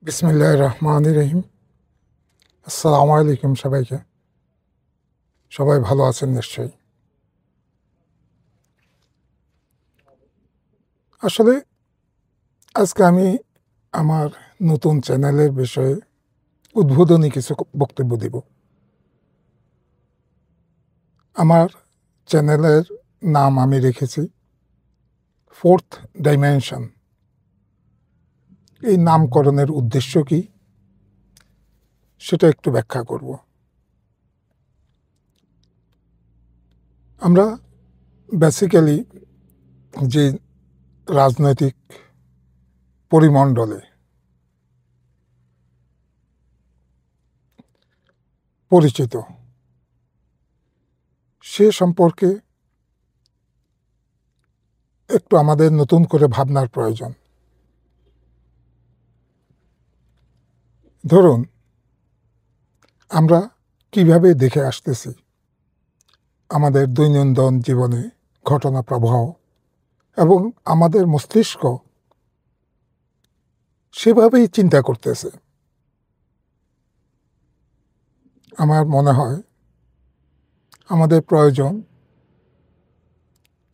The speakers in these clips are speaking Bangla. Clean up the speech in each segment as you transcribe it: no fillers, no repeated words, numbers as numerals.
বিসমিল্লাহির রহমানির রহিম। আসসালামু আলাইকুম সবাইকে। সবাই ভালো আছেন নিশ্চয়ই। আসলে আজকে আমি আমার নতুন চ্যানেলের বিষয়ে উদ্বোধনী কিছু বক্তব্য দিব। আমার চ্যানেলের নাম আমি রেখেছি ফোর্থ ডাইমেনশন। এই নামকরণের উদ্দেশ্য কি সেটা একটু ব্যাখ্যা করব। আমরা বেসিক্যালি যে রাজনৈতিক পরিমণ্ডলে পরিচিত সে সম্পর্কে একটু আমাদের নতুন করে ভাবনার প্রয়োজন। ধরুন, আমরা কিভাবে দেখে আসতেছি আমাদের দৈনন্দিন জীবনে ঘটনা প্রবাহ, এবং আমাদের মস্তিষ্ক সেভাবেই চিন্তা করতেছে। আমার মনে হয় আমাদের প্রয়োজন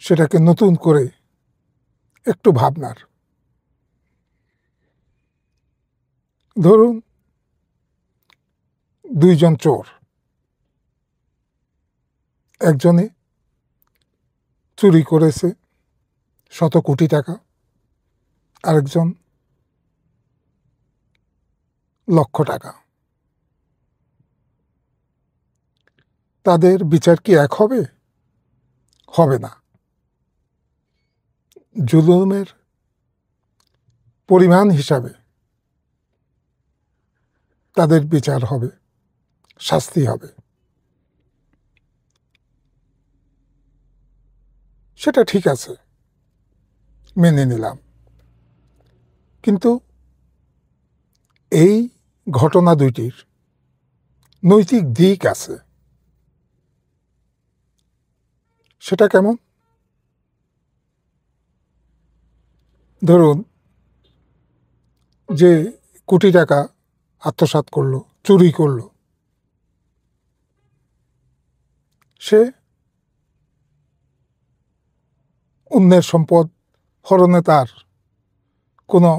সেটাকে নতুন করে একটু ভাবনার। ধরুন, দুইজন চোর, একজনে চুরি করেছে শত কোটি টাকা, আরেকজন লক্ষ টাকা। তাদের বিচার কি এক হবে? হবে না। জুলুমের পরিমাণ হিসাবে তাদের বিচার হবে, শাস্তি হবে। সেটা ঠিক আছে, মেনে নিলাম। কিন্তু এই ঘটনা দুইটির নৈতিক দিক আছে। সেটা কেমন? ধরুন, যে কোটি টাকা আত্মসাৎ করলো, চুরি করলো, সে অন্যের সম্পদ হরণে তার কোনো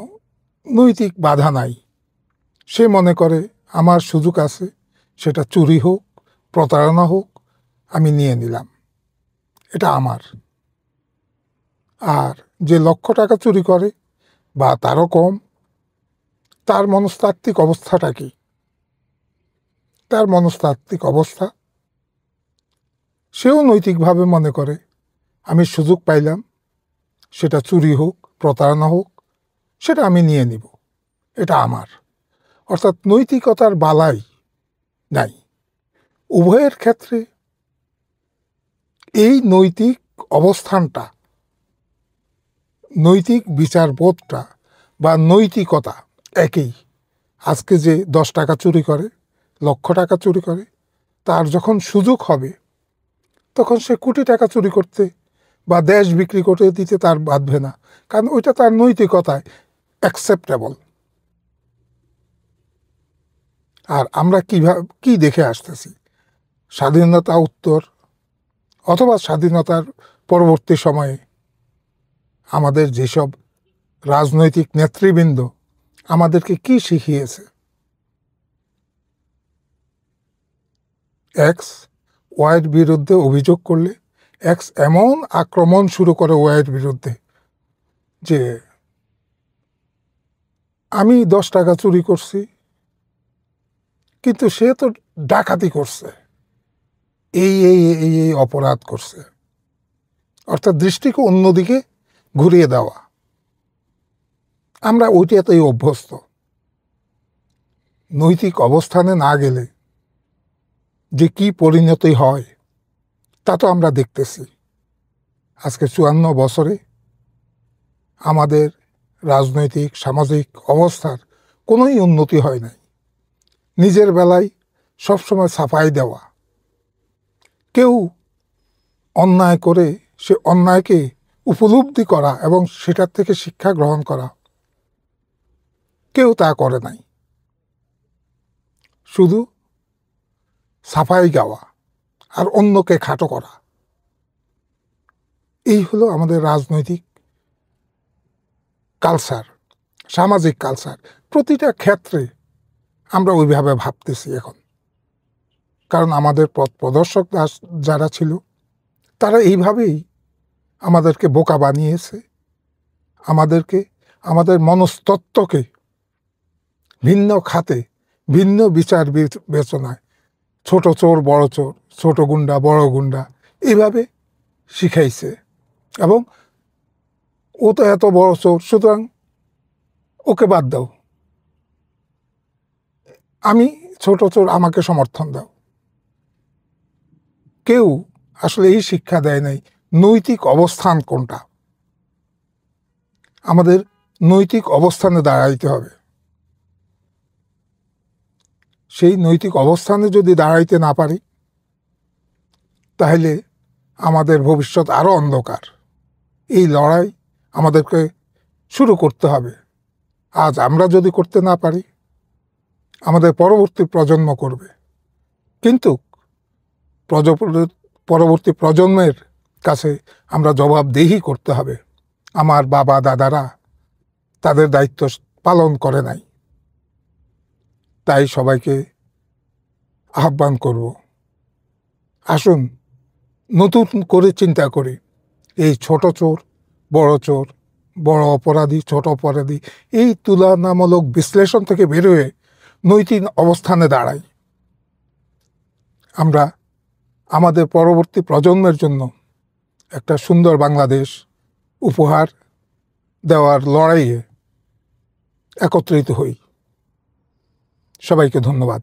নৈতিক বাধা নাই। সে মনে করে আমার সুযোগ আছে, সেটা চুরি হোক, প্রতারণা হোক, আমি নিয়ে নিলাম, এটা আমার। আর যে লক্ষ টাকা চুরি করে বা তারও কম, তার মনস্তাত্ত্বিক অবস্থাটা কি? তার মনস্তাত্ত্বিক অবস্থা, সেও নৈতিকভাবে মনে করে আমি সুযোগ পাইলাম, সেটা চুরি হোক, প্রতারণা হোক, সেটা আমি নিয়ে নিব, এটা আমার। অর্থাৎ নৈতিকতার বালাই নাই। উভয়ের ক্ষেত্রে এই নৈতিক অবস্থানটা, নৈতিক বিচারবোধটা বা নৈতিকতা একই। আজকে যে 10 টাকা চুরি করে, লক্ষ টাকা চুরি করে, তার যখন সুযোগ হবে তখন সে কোটি টাকা চুরি করতে বা দেশ বিক্রি করে দিতে তার বাধবে না, কারণ ওইটা তার নৈতিকতায় অ্যাকসেপ্টেবল। আর আমরা কি দেখে আসতেছি স্বাধীনতা উত্তর অথবা স্বাধীনতার পরবর্তী সময়ে আমাদের যেসব রাজনৈতিক নেতৃবৃন্দ আমাদেরকে কি শিখিয়েছে? এক্স ওয়াইয়ের বিরুদ্ধে অভিযোগ করলে এক্স এমন আক্রমণ শুরু করে ওয়াইয়ের বিরুদ্ধে যে আমি 10 টাকা চুরি করছি, কিন্তু সে তো ডাকাতি করছে, এই এই এই এই অপরাধ করছে। অর্থাৎ দৃষ্টিকে অন্যদিকে ঘুরিয়ে দেওয়া। আমরা ওইটাতেই অভ্যস্ত। নৈতিক অবস্থানে না গেলে যে কি পরিণতি হয় তা তো আমরা দেখতেছি। আজকে 54 বছরে আমাদের রাজনৈতিক সামাজিক অবস্থার কোনোই উন্নতি হয় নাই। নিজের বেলায় সবসময় সাফাই দেওয়া। কেউ অন্যায় করে সে অন্যায়কে উপলব্ধি করা এবং সেটার থেকে শিক্ষা গ্রহণ করা, কেউ তা করে নাই। শুধু সাফাই গাওয়া আর অন্যকে খাটো করা, এই হলো আমাদের রাজনৈতিক কালচার, সামাজিক কালচার। প্রতিটা ক্ষেত্রে আমরা ওইভাবে ভাবতেছি এখন, কারণ আমাদের পথ প্রদর্শক যারা ছিল তারা এইভাবেই আমাদেরকে বোকা বানিয়েছে, আমাদের মনস্তত্ত্বকে ভিন্ন খাতে, ভিন্ন বিচার বিবেচনায়, ছোট চোর বড় চোর, ছোট গুন্ডা বড় গুন্ডা, এইভাবে শিখাইছে। এবং ও তো এত বড় চোর, সুতরাং ওকে বাদ দাও, আমি ছোট চোর, আমাকে সমর্থন দাও। কেউ আসলে এই শিক্ষা দেয় নাই নৈতিক অবস্থান কোনটা। আমাদের নৈতিক অবস্থানে দাঁড়াইতে হবে। সেই নৈতিক অবস্থানে যদি দাঁড়াইতে না পারি, তাহলে আমাদের ভবিষ্যৎ আরও অন্ধকার। এই লড়াই আমাদেরকে শুরু করতে হবে। আজ আমরা যদি করতে না পারি, আমাদের পরবর্তী প্রজন্ম করবে। কিন্তু পরবর্তী প্রজন্মের কাছে আমরা জবাবদিহি করতে হবে। আমার বাবা দাদারা তাদের দায়িত্ব পালন করে নাই। তাই সবাইকে আহ্বান করব, আসুন নতুন করে চিন্তা করি। এই ছোট চোর বড় অপরাধী ছোট অপরাধী, এই তুলনামূলক বিশ্লেষণ থেকে বেরোয় নৈতিক অবস্থানে দাঁড়াই। আমরা আমাদের পরবর্তী প্রজন্মের জন্য একটা সুন্দর বাংলাদেশ উপহার দেওয়ার লড়াইয়ে একত্রিত হই। সবাইকে ধন্যবাদ।